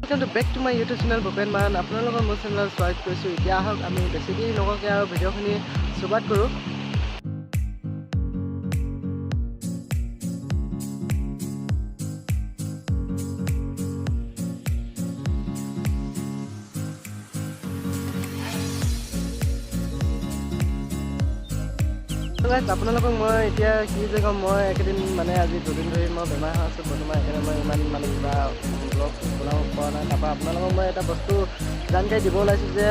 Welcome to back to my YouTube channel Bhupen Mahan. আপোনালোকৰ মোৰ চেনেলত স্বাগত কৰিছোঁ। এতিয়া আহক আমি বেছি দেৰি নকৰাকৈ আৰু ভিডিঅ'খিনি শুৰুৱাত কৰোঁ। আপোনালোকক মই এতিয়া কি যে ক'ম, মই একেদিন মানে আজি দুদিন ধৰি মই বেমাৰ হৈ আছোঁ বৰ্তমান। সেইকাৰণে মই ইমান মানে কিবা ব্লগ বনাব পৰা নাই। তাৰপৰা আপোনালোকক মই এটা বস্তু জানকাৰী দিব ওলাইছোঁ যে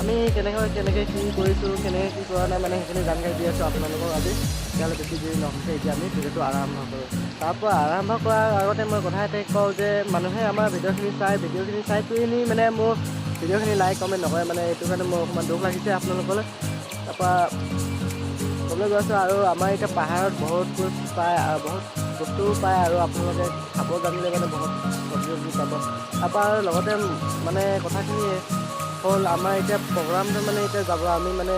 আমি কেনেকৈ কি কৰিছোঁ, কেনেকৈ কি কৰা নাই, মানে সেইখিনি জানকাৰী দি আছোঁ আপোনালোকক আজি। তেতিয়াহ'লে বেছি দেৰি নহওঁতে এতিয়া আমি ভিডিঅ'টো আৰম্ভ কৰোঁ। তাৰপৰা আৰম্ভ কৰাৰ আগতে মই কথা এটাই কওঁ যে মানুহে আমাৰ ভিডিঅ'খিনি চাই পিনি মানে মোৰ ভিডিঅ'খিনি লাইক কমেণ্ট নকৰে, মানে এইটো কাৰণে মোৰ অকণমান দুখ লাগিছে আপোনালোকলৈ। তাৰপৰা ক'বলৈ গৈছোঁ আৰু আমাৰ এতিয়া পাহাৰত বহুত বস্তু পায় আৰু আপোনালোকে খাব জানিলে মানে বহুত চব্জি পাব। তাৰপৰা আৰু লগতে মানে কথাখিনি হ'ল আমাৰ এতিয়া প্ৰগ্ৰামটো মানে এতিয়া যাব, আমি মানে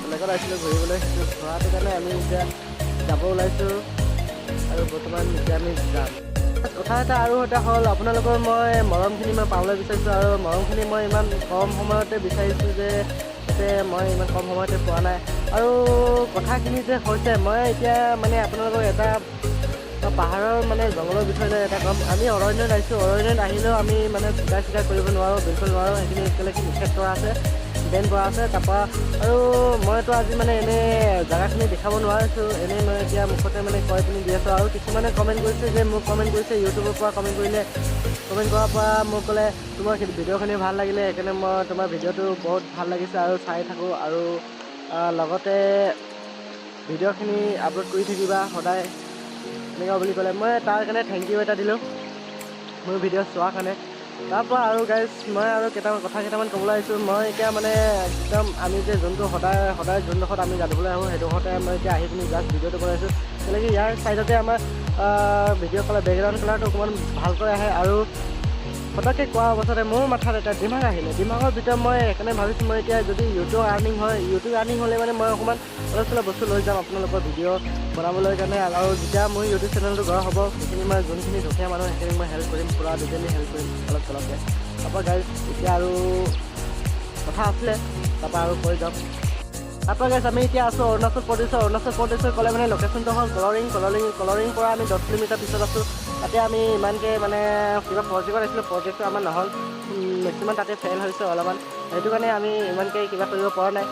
বেলেগত আহিছিলোঁ ঘূৰিবলৈ, সেইটো ঘূৰাটো কাৰণে আমি এতিয়া যাব ওলাইছোঁ আৰু বৰ্তমান এতিয়া আমি যাম। কথা এটা আৰু এটা হ'ল আপোনালোকৰ মই মৰমখিনি মই পাবলৈ বিচাৰিছোঁ আৰু মৰমখিনি মই ইমান কম সময়তে বিচাৰিছোঁ যে মই ইমান কম সময়তে পোৱা নাই। আৰু কথাখিনি যে হৈছে মই এতিয়া মানে আপোনালোকক এটা পাহাৰৰ মানে জংঘলৰ বিষয়ে এটা ক'ম। আমি অৰণ্যত আহিছোঁ, অৰণ্যত আহিলেও আমি মানে চিকাৰ কৰিব নোৱাৰোঁ, বিলকুল নোৱাৰোঁ। সেইখিনি একেলগে নিষেধ কৰা আছে, বেন কৰা আছে। তাৰপৰা আৰু মইতো আজি মানে এনেই জেগাখিনি দেখাব নোৱাৰিছোঁ, এনেই মই এতিয়া মুখতে মানে কৈ পিনি দি আছোঁ। আৰু কিছুমানে কমেণ্ট কৰিছে যে মোক কমেণ্ট কৰিছে ইউটিউবৰ পৰা কমেণ্ট কৰাৰ পৰা মোক ক'লে তোমাৰ ভিডিঅ'খিনি ভাল লাগিলে, সেইকাৰণে মই তোমাৰ ভিডিঅ'টো বহুত ভাল লাগিছে আৰু চাই থাকোঁ, আৰু লগতে ভিডিঅ'খিনি আপলোড কৰি থাকিবা সদায় এনেকুৱা বুলি ক'লে। মই তাৰ কাৰণে থেংক ইউ এটা দিলোঁ মোৰ ভিডিঅ' চোৱাৰ কাৰণে। তাৰপৰা আৰু গাইজ মই আৰু কথা কেইটামান ক'বলৈ আহিছোঁ। মই এতিয়া মানে একদম আমি যে যোনটো সদায় যোনডোখৰত আমি যাবলৈ আহোঁ সেইডোখৰতে মই এতিয়া আহি পিনি জাষ্ট ভিডিঅ'টো বনাইছোঁ। তেনেকৈ ইয়াৰ ছাইডতে আমাৰ ভিডিঅ' কালাৰ বেকগ্ৰাউণ্ড কালাৰটো অকণমান ভালকৈ আহে। আৰু পটককৈ কোৱা অৱস্থাতে মোৰ মাথাত এটা ডিমাগৰ ভিতৰত মই সেইকাৰণে ভাবিছোঁ মই এতিয়া যদি ইউটিউব আৰ্নিং হ'লে মানে মই অকণমান অলপ চলপ বস্তু লৈ যাম আপোনালোকৰ ভিডিঅ' বনাবলৈ কাৰণে। আৰু যেতিয়া মোৰ ইউটিউব চেনেলটো গঢ় হ'ব সেইখিনি মই যোনখিনি দুখীয়া মানুহ সেইখিনি মই হেল্প কৰিম, পুৰা ডিটেইলি হেল্প কৰিম অলপ চলপকৈ। তাৰপৰা গাইজ এতিয়া আৰু কথা আছিলে, তাৰপৰা আৰু কৈ যাম। তাৰপৰা গাইজ আমি এতিয়া আছোঁ অৰুণাচল প্ৰদেশৰ ক'লে মানে লোকেশ্যনটো হ'ল কলৰিং পৰা আমি 10 কিলোমিটাৰ পিছত আছোঁ। তাতে আমি ইমানকৈ মানে কিবা প্ৰজেক্টত আছিলোঁ, প্ৰজেক্টটো আমাৰ নহ'ল, মেক্সিমাম তাতে ফেইল হৈছে অলপমান, সেইটো কাৰণে আমি ইমানকৈ কিবা কৰিব পৰা নাই।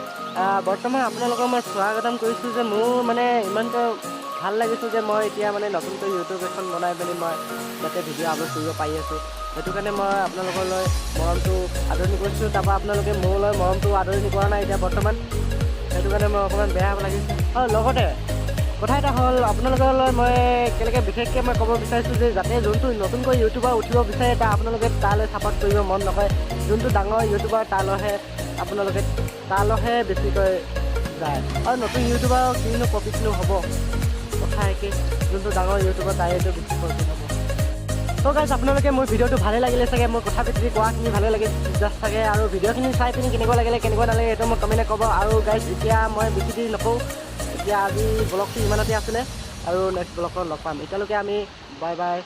বৰ্তমান আপোনালোকক মই স্বাগতম কৰিছোঁ যে মোৰ মানে ইমানকৈ ভাল লাগিছোঁ যে মই এতিয়া মানে নতুনকৈ ইউটিউব এখন বনাই পিনি মই যাতে ভিডিঅ' আপলোড কৰিব পাৰি আছোঁ। সেইটো কাৰণে মই আপোনালোকলৈ মৰমটো আদৰণি কৰিছোঁ। তাৰপৰা আপোনালোকে মোলৈ মৰমটো আদৰণি কৰা নাই এতিয়া বৰ্তমান, সেইটো কাৰণে মই অকণমান বেয়া লাগিছে। আৰু লগতে কথা এটা হ'ল আপোনালোকলৈ মই বিশেষকৈ মই ক'ব বিচাৰিছোঁ যে যাতে যোনটো নতুনকৈ ইউটিউবাৰ উঠিব বিচাৰে আপোনালোকে তালৈ ছাপোৰ্ট কৰিব মন নকৰে। যোনটো ডাঙৰ ইউটিউবাৰ তালৈহে বেছিকৈ যায়, আৰু নতুন ইউটিউবাৰ কিনো প্ৰফিটনো হ'ব, কথা একেই। যোনটো ডাঙৰ ইউটিউবাৰ তাইতো বেছি প্ৰফিট হ'ব। ত' গাইজ আপোনালোকে মোৰ ভিডিঅ'টো ভালে লাগিলে চাগে, মোৰ কথা পাতি কোৱাখিনি ভালে লাগে জাষ্ট চাগে, আৰু ভিডিঅ'খিনি চাই পিনি কেনেকুৱা নালাগে সেইটো মই কমেণ্টে ক'ব। আৰু গাইজ এতিয়া মই বেছি দেৰি নকওঁ, এতিয়া আজি ব্লগটো ইমানতে আছিলে আৰু নেক্সট ব্লগত লগ পাম। এতিয়ালৈকে আমি বাই বাই।